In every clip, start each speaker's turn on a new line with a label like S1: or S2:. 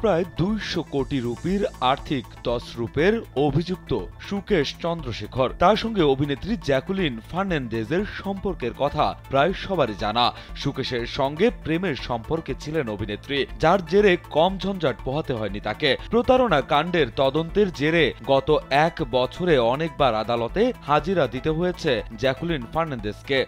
S1: প্রায় 200 কোটি রুপির আর্থিক তছরূপের অভিযুক্ত সুকেশ চন্দ্রশেখর। তার সঙ্গে অভিনেত্রী জ্যাকুলিন ফার্নান্দেজের সম্পর্কের কথা প্রায় সবারই জানা। সুকেশের সঙ্গে প্রেমের সম্পর্কে ছিলেন অভিনেত্রী, যার জেরে কম ঝঞ্ঝাট পোহাতে হয়নি তাকে। প্রতারণা কাণ্ডের তদন্তের জেরে গত 1 বছরে অনেকবার আদালতে হাজিরা দিতে হয়েছে জ্যাকুলিন ফার্নান্দেজকে।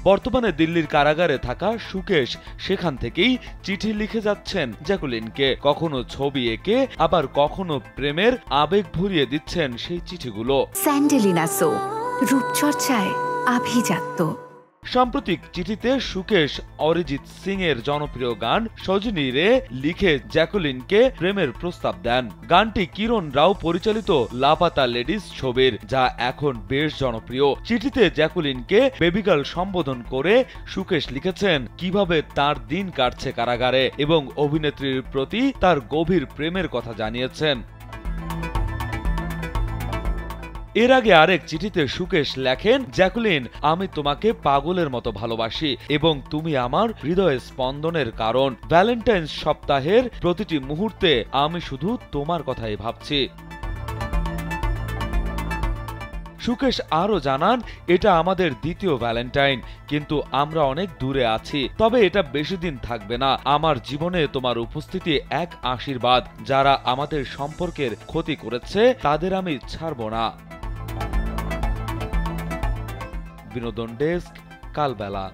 S1: বর্তমানে দিল্লির কারাগারে থাকা সুকেশ সেখান থেকেই চিঠি লিখে যাচ্ছেন জ্যাকুলিনকে, কখনো ছবি এঁকে আবার কখনো প্রেমের আবেগ ভরিয়ে দিচ্ছেন সেই চিঠিগুলো।
S2: স্যান্ডেলিনা সো, রূপচর্চায় আভিজাত্য।
S1: সাম্প্রতিক চিঠিতে সুকেশ অরিজিৎ সিং এর জনপ্রিয় গান সজনী রে লিখে জ্যাকুলিনকে প্রেমের প্রস্তাব দেন। গানটি কিরণ রাও পরিচালিত লাপাতা লেডিস ছবির, যা এখন বেশ জনপ্রিয়। চিঠিতে জ্যাকুলিনকে বেবিগার্ল সম্বোধন করে সুকেশ লিখেছেন কিভাবে তার দিন কাটছে কারাগারে এবং অভিনেত্রীর প্রতি তার গভীর প্রেমের কথা জানিয়েছেন। এর আগে আরেক চিঠিতে সুকেশ লেখেন, জ্যাকুলিন, আমি তোমাকে পাগলের মতো ভালোবাসি এবং তুমি আমার হৃদয় স্পন্দনের কারণ। ভ্যালেন্টাইন্স সপ্তাহের প্রতিটি মুহূর্তে আমি শুধু তোমার কথাই ভাবছি। সুকেশ আরও জানান, এটা আমাদের দ্বিতীয় ভ্যালেন্টাইন, কিন্তু আমরা অনেক দূরে আছি, তবে এটা বেশি দিন থাকবে না। আমার জীবনে তোমার উপস্থিতি এক আশীর্বাদ। যারা আমাদের সম্পর্কের ক্ষতি করেছে তাদের আমি ছাড়ব না। বিনোদন ডেস্ক, কালবেলা।